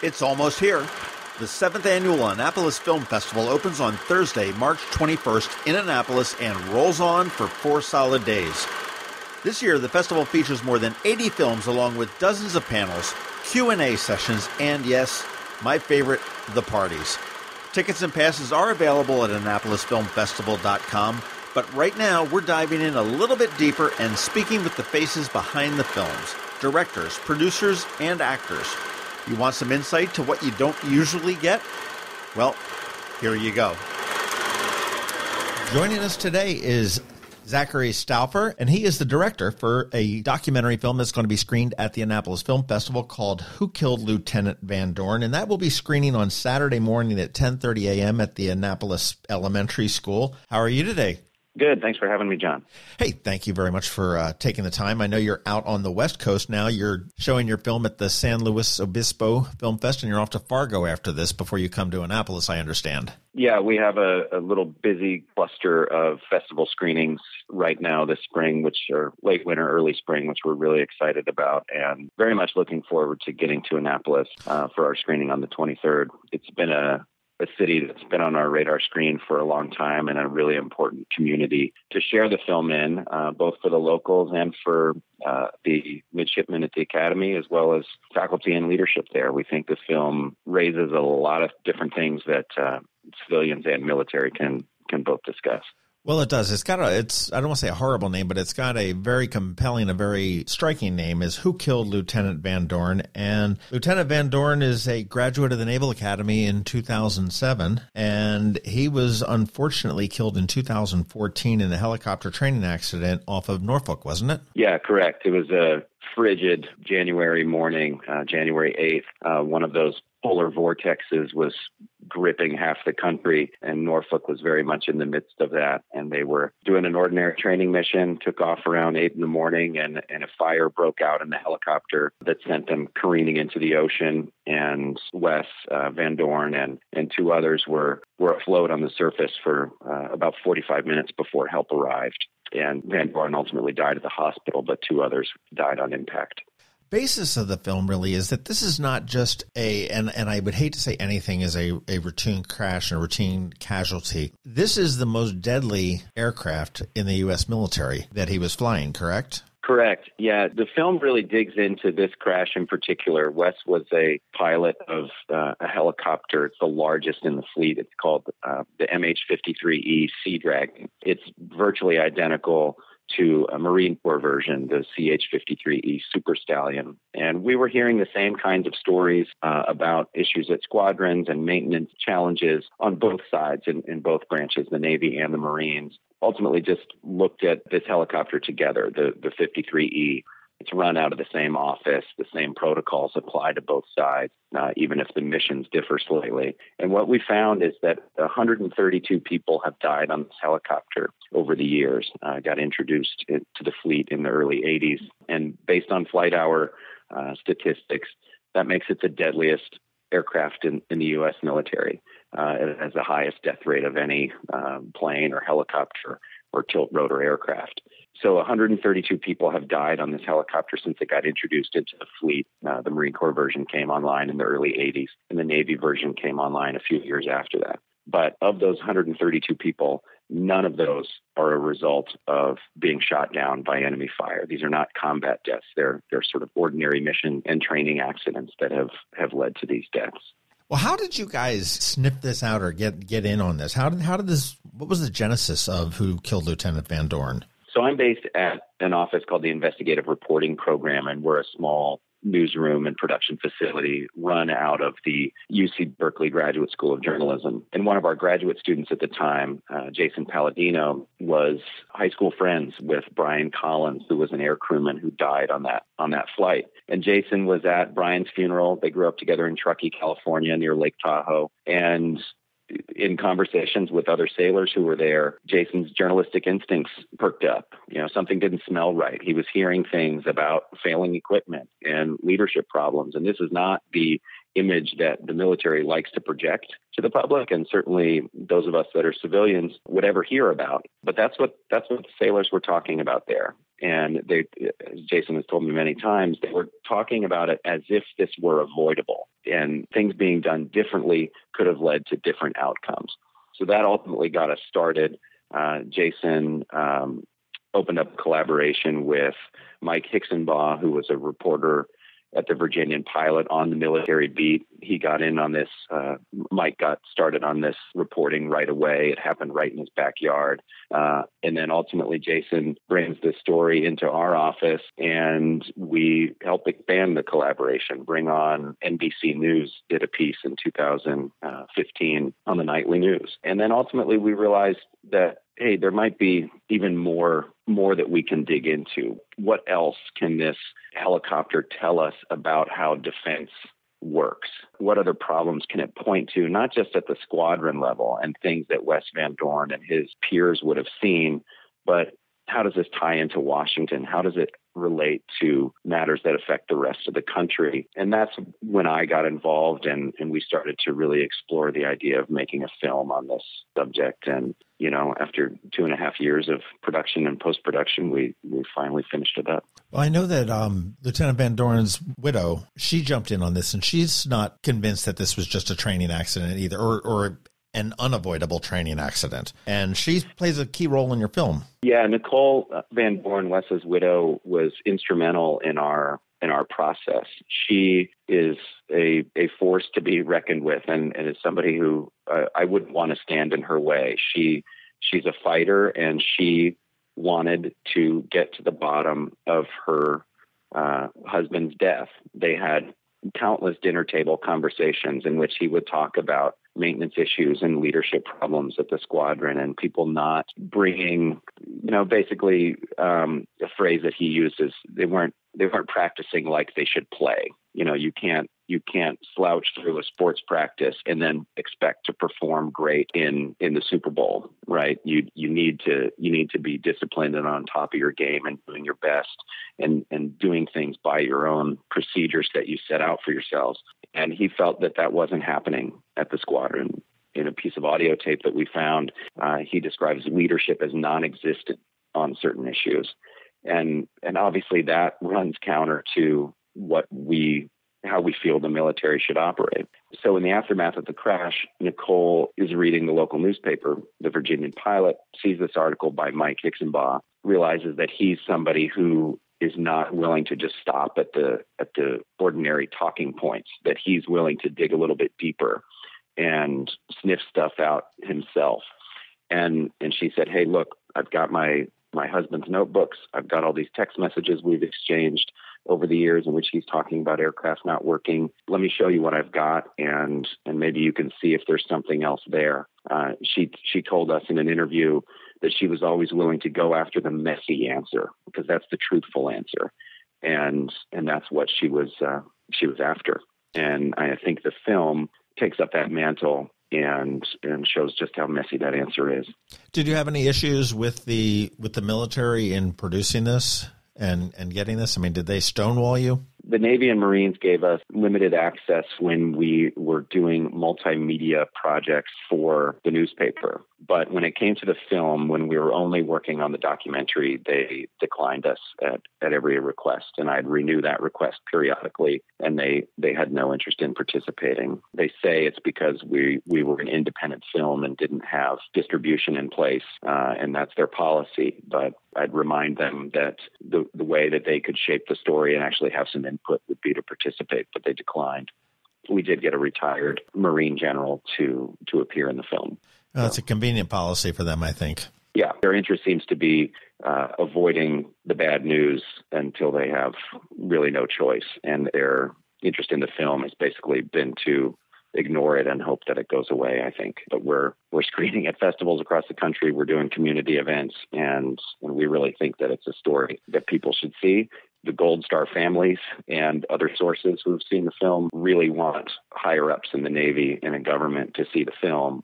It's almost here. The 7th annual Annapolis Film Festival opens on Thursday, March 21st in Annapolis and rolls on for 4 solid days. This year, the festival features more than 80 films along with dozens of panels, Q&A sessions, and yes, my favorite, the parties. Tickets and passes are available at AnnapolisFilmFestival.com, but right now we're diving in a little bit deeper and speaking with the faces behind the films, directors, producers, and actors. You want some insight to what you don't usually get? Well, here you go. Joining us today is Zachary Stauffer, and he is the director for a documentary film that's going to be screened at the Annapolis Film Festival called Who Killed Lieutenant Van Dorn, and that will be screening on Saturday morning at 10:30 a.m. at the Annapolis Elementary School. How are you today? Good. Thanks for having me, John. Hey, thank you very much for taking the time. I know you're out on the West Coast now. You're showing your film at the San Luis Obispo Film Fest, and you're off to Fargo after this before you come to Annapolis, I understand. Yeah, we have a little busy cluster of festival screenings right now this spring, which are late winter, early spring, which we're really excited about, and very much looking forward to getting to Annapolis for our screening on the 23rd. It's been a city that's been on our radar screen for a long time and a really important community to share the film in, both for the locals and for the midshipmen at the Academy, as well as faculty and leadership there. We think the film raises a lot of different things that civilians and military can both discuss. Well, it does. I don't want to say a horrible name, but it's got a very compelling, a very striking name, is Who Killed Lieutenant Van Dorn? And Lieutenant Van Dorn is a graduate of the Naval Academy in 2007, and he was unfortunately killed in 2014 in a helicopter training accident off of Norfolk, wasn't it? Yeah, correct. It was a frigid January morning, January 8th. One of those polar vortexes was gripping half the country, and Norfolk was very much in the midst of that. And they were doing an ordinary training mission, took off around 8 in the morning, and a fire broke out in the helicopter that sent them careening into the ocean. And Wes Van Dorn and 2 others were afloat on the surface for about 45 minutes before help arrived. And Van Dorn ultimately died at the hospital, but 2 others died on impact. Basis of the film really is that this is not just and I would hate to say anything is a routine crash and a routine casualty. This is the most deadly aircraft in the U.S. military that he was flying, correct? Correct. Yeah, the film really digs into this crash in particular. Wes was a pilot of a helicopter. It's the largest in the fleet. It's called the MH-53E Sea Dragon. It's virtually identical to a Marine Corps version, the CH-53E Super Stallion. And we were hearing the same kinds of stories about issues at squadrons and maintenance challenges on both sides in both branches, the Navy and the Marines. Ultimately just looked at this helicopter together, the 53E. It's run out of the same office. The same protocols apply to both sides, even if the missions differ slightly. And what we found is that 132 people have died on this helicopter over the years. Got introduced to the fleet in the early 80s. And based on flight hour statistics, that makes it the deadliest aircraft in the U.S. military. It has the highest death rate of any plane or helicopter or tilt rotor aircraft. So 132 people have died on this helicopter since it got introduced into the fleet. The Marine Corps version came online in the early 80s, and the Navy version came online a few years after that. But of those 132 people, none of those are a result of being shot down by enemy fire. These are not combat deaths. They're sort of ordinary mission and training accidents that have led to these deaths. Well, how did you guys sniff this out or get in on this? How did this? What was the genesis of Who Killed Lieutenant Van Dorn? So I'm based at an office called the Investigative Reporting Program, and we're a small newsroom and production facility run out of the UC Berkeley Graduate School of Journalism. And one of our graduate students at the time, Jason Palladino, was high school friends with Brian Collins, who was an air crewman who died on that flight. And Jason was at Brian's funeral. They grew up together in Truckee, California, near Lake Tahoe. And in conversations with other sailors who were there, Jason's journalistic instincts perked up. Something didn't smell right. He was hearing things about failing equipment and leadership problems. And this is not the image that the military likes to project to the public, and certainly those of us that are civilians would ever hear about. But that's what the sailors were talking about there. And they, as Jason has told me many times, they were talking about it as if this were avoidable, and things being done differently could have led to different outcomes. So that ultimately got us started. Jason opened up a collaboration with Mike Hicksonbaugh, who was a reporter at the Virginian Pilot on the military beat. He got in on this. Mike got started on this reporting right away. It happened right in his backyard. And then ultimately Jason brings this story into our office, and we help expand the collaboration, bring on NBC News, did a piece in 2015 on the nightly news. And then ultimately we realized that, hey, there might be even more that we can dig into. What else can this helicopter tell us about how defense works? What other problems can it point to, not just at the squadron level and things that Wes Van Dorn and his peers would have seen, but how does this tie into Washington? How does it relate to matters that affect the rest of the country? And that's when I got involved, and we started to really explore the idea of making a film on this subject. And, you know, after 2.5 years of production and post-production, we finally finished it up. Well, I know that Lieutenant Van Dorn's widow, she jumped in on this, and she's not convinced that this was just a training accident either, or an unavoidable training accident. And she plays a key role in your film. Yeah, Nicole Van Dorn, Wes's widow, was instrumental in our process. She is a force to be reckoned with, and is somebody who I wouldn't want to stand in her way. She's a fighter, and she wanted to get to the bottom of her husband's death. They had countless dinner table conversations in which he would talk about maintenance issues and leadership problems at the squadron, and people not bringing, basically a phrase that he uses, they weren't practicing like they should play. You can't slouch through a sports practice and then expect to perform great in the Super Bowl, right? You need to be disciplined and on top of your game and doing your best and doing things by your own procedures that you set out for yourselves. And he felt that wasn't happening at the squadron. In a piece of audio tape that we found, he describes leadership as non-existent on certain issues. And obviously that runs counter to how we feel the military should operate. So in the aftermath of the crash, Nicole is reading the local newspaper, the Virginian Pilot, sees this article by Mike Hicksonbaugh, realizes that he's somebody who is not willing to just stop at the ordinary talking points, that he's willing to dig a little bit deeper and sniff stuff out himself. And she said, hey, look, I've got my husband's notebooks. I've got all these text messages we've exchanged over the years in which he's talking about aircraft not working. Let me show you what I've got, and maybe you can see if there's something else there. She told us in an interview that she was always willing to go after the messy answer, because that's the truthful answer. And that's what she was after. And I think the film takes up that mantle and shows just how messy that answer is. Did you have any issues with the military in producing this and getting this? I mean, did they stonewall you? The Navy and Marines gave us limited access when we were doing multimedia projects for the newspaper. But when it came to the film, when we were only working on the documentary, they declined us at every request. And I'd renew that request periodically, and they had no interest in participating. They say it's because we were an independent film and didn't have distribution in place, and that's their policy. But I'd remind them that the way that they could shape the story and actually have some input would be to participate, but they declined. We did get a retired Marine general to appear in the film. Well, that's a convenient policy for them, I think. Yeah, their interest seems to be avoiding the bad news until they have really no choice. And their interest in the film has basically been to ignore it and hope that it goes away, I think. But we're screening at festivals across the country. We're doing community events, and we really think that it's a story that people should see. The Gold Star families and other sources who have seen the film really want higher ups in the Navy and in government to see the film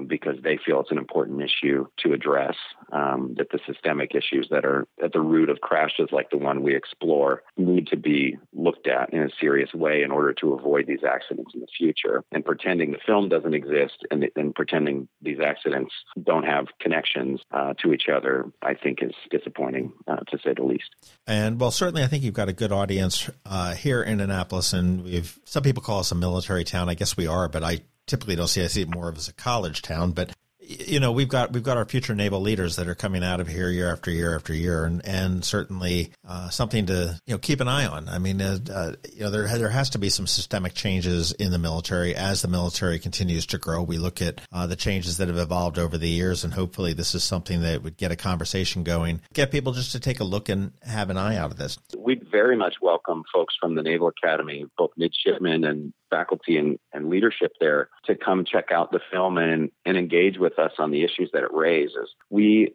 because they feel it's an important issue to address, that the systemic issues that are at the root of crashes like the one we explore need to be looked at in a serious way in order to avoid these accidents in the future. And pretending the film doesn't exist and pretending these accidents don't have connections to each other, I think is disappointing, to say the least. And, well, certainly I think you've got a good audience here in Annapolis, and some people call us a military town. I guess we are, but I typically don't see it more of as a college town. But we've got our future naval leaders that are coming out of here year after year after year, and certainly something to keep an eye on. I mean, there has to be some systemic changes in the military as the military continues to grow. We look at the changes that have evolved over the years, and hopefully this is something that would get a conversation going, get people just to take a look and have an eye out of this. We'd very much welcome folks from the Naval Academy, both midshipmen and faculty and leadership there, to come check out the film and engage with us on the issues that it raises. We,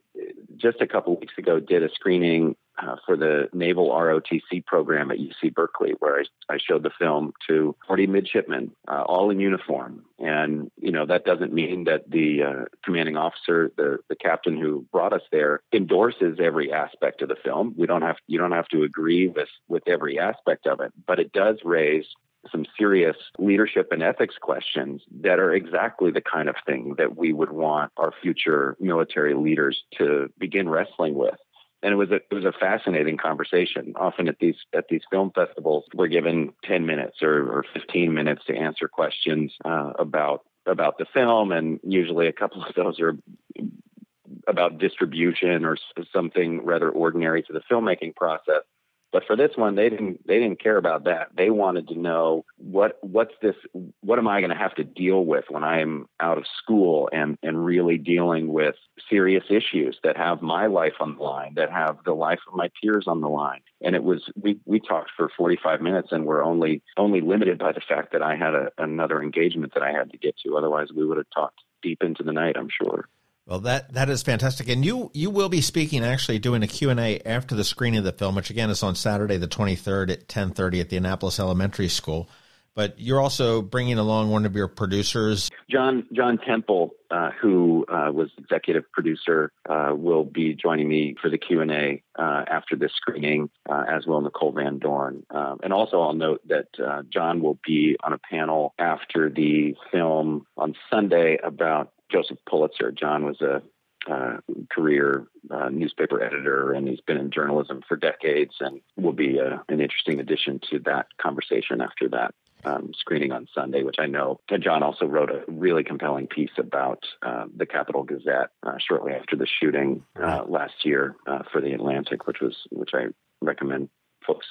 just a couple of weeks ago, did a screening for the Naval ROTC program at UC Berkeley, where I showed the film to 40 midshipmen, all in uniform. And, that doesn't mean that the commanding officer, the captain who brought us there, endorses every aspect of the film. You don't have to agree with every aspect of it, but it does raise some serious leadership and ethics questions that are exactly the kind of thing that we would want our future military leaders to begin wrestling with. And it was a fascinating conversation. Often at these film festivals, we're given 10 minutes or 15 minutes to answer questions about the film, and usually a couple of those are about distribution or something rather ordinary to the filmmaking process. But for this one, they didn't care about that. They wanted to know what am I going to have to deal with when I'm out of school and really dealing with serious issues that have my life on the line, that have the life of my peers on the line. And it was we talked for 45 minutes, and we're only limited by the fact that I had another engagement that I had to get to. Otherwise, we would have talked deep into the night, I'm sure. Well, that is fantastic. And you will be speaking, actually doing a Q&A after the screening of the film, which again is on Saturday the 23rd at 10:30 at the Annapolis Elementary School. But you're also bringing along one of your producers. John Temple, who was executive producer, will be joining me for the Q&A after this screening, as will Nicole Van Dorn. And also I'll note that John will be on a panel after the film on Sunday about Joseph Pulitzer. John was a career newspaper editor, and he's been in journalism for decades, and will be an interesting addition to that conversation after that screening on Sunday, which I know John also wrote a really compelling piece about the Capital Gazette shortly after the shooting last year for the Atlantic, which I recommend folks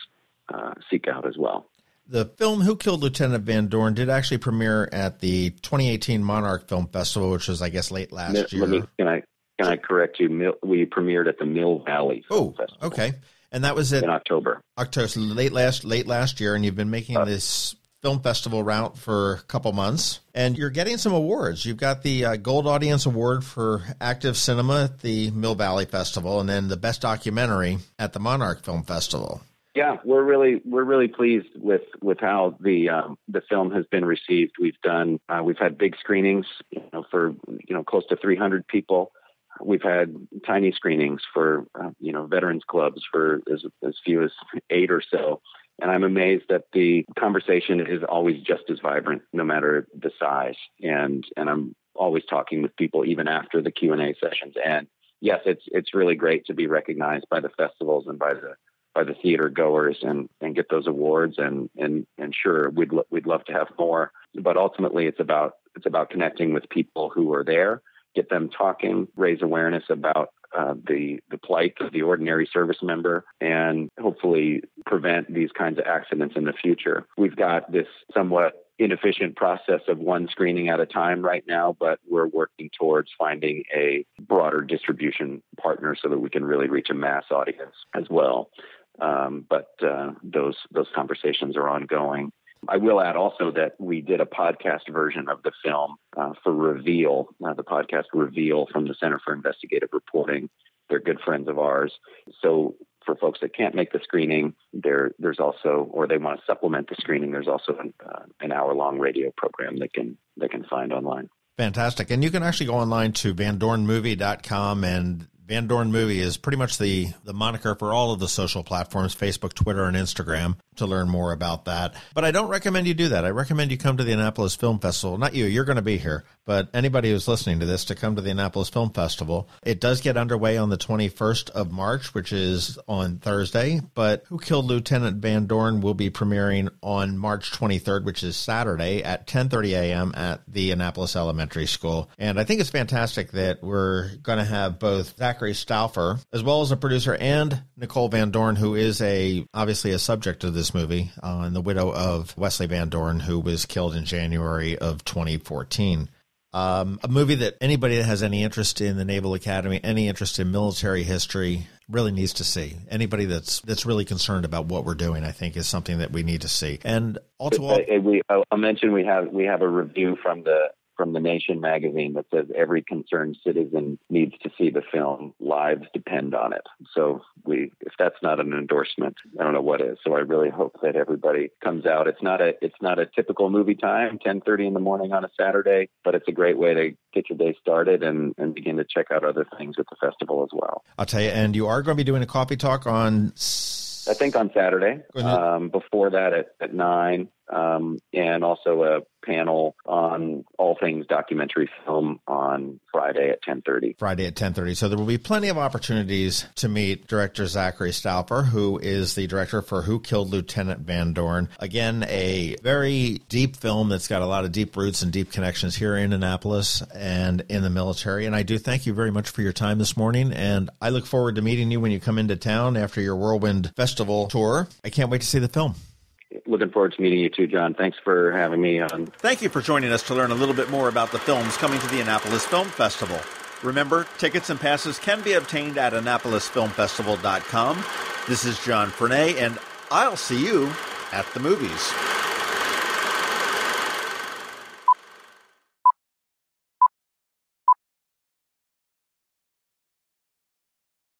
seek out as well. The film Who Killed Lieutenant Van Dorn did actually premiere at the 2018 Monarch Film Festival, which was, I guess, late last year. Can I correct you? We premiered at the Mill Valley Film Festival. Okay. And that was in October. So late last year, and you've been making this film festival route for a couple months, and you're getting some awards. You've got the Gold Audience Award for Active Cinema at the Mill Valley Festival, and then the Best Documentary at the Monarch Film Festival. Yeah, we're really pleased with how the film has been received. We've had big screenings, for close to 300 people. We've had tiny screenings for veterans clubs for as few as 8 or so. And I'm amazed that the conversation is always just as vibrant, no matter the size. And I'm always talking with people even after the Q&A sessions. And yes, it's really great to be recognized by the festivals and by the theater goers and get those awards. And sure, we'd love to have more, but ultimately it's about connecting with people who are there, get them talking, raise awareness about the plight of the ordinary service member, and hopefully prevent these kinds of accidents in the future. We've got this somewhat inefficient process of one screening at a time right now, but we're working towards finding a broader distribution partner so that we can really reach a mass audience as well. But those conversations are ongoing. I will add also that we did a podcast version of the film for Reveal, the podcast Reveal from the Center for Investigative Reporting. They're good friends of ours. So for folks that can't make the screening, there's also, or they want to supplement the screening, there's also an hour-long radio program they can find online. Fantastic. And you can actually go online to vandornmovie.com, and Van Dorn Movie is pretty much the moniker for all of the social platforms, Facebook, Twitter, and Instagram, to learn more about that. But I don't recommend you do that. I recommend you come to the Annapolis Film Festival. Not you, you're going to be here, but anybody who's listening to this to come to the Annapolis Film Festival. It does get underway on the 21st of March, which is on Thursday, but Who Killed Lieutenant Van Dorn will be premiering on March 23rd, which is Saturday at 10:30 a.m. at the Annapolis Elementary School. And I think it's fantastic that we're going to have both Zachary Stauffer, as well as a producer, and Nicole Van Dorn, who is obviously a subject of this movie, and the widow of Wesley Van Dorn, who was killed in January of 2014. A movie that anybody that has any interest in the Naval Academy, any interest in military history, really needs to see. Anybody that's really concerned about what we're doing, I think, is something that we need to see. And I'll mention we have a review from the Nation magazine that says every concerned citizen needs to see the film. Lives depend on it. So if that's not an endorsement, I don't know what is. So I really hope that everybody comes out. It's not a typical movie time, 10:30 in the morning on a Saturday, but it's a great way to get your day started and begin to check out other things at the festival as well. I'll tell you, and you are going to be doing a coffee talk on... I think on Saturday, before that at 9, and also a panel on all things documentary film on Friday at 10:30. Friday at 10:30. So there will be plenty of opportunities to meet director Zachary Stauffer, who is the director for Who Killed Lieutenant Van Dorn. Again, a very deep film that's got a lot of deep roots and deep connections here in Annapolis and in the military. And I do thank you very much for your time this morning. And I look forward to meeting you when you come into town after your Whirlwind Festival tour. I can't wait to see the film. Looking forward to meeting you too, John. Thanks for having me on. Thank you for joining us to learn a little bit more about the films coming to the Annapolis Film Festival. Remember, tickets and passes can be obtained at AnnapolisFilmFestival.com. This is John Frenay, and I'll see you at the movies.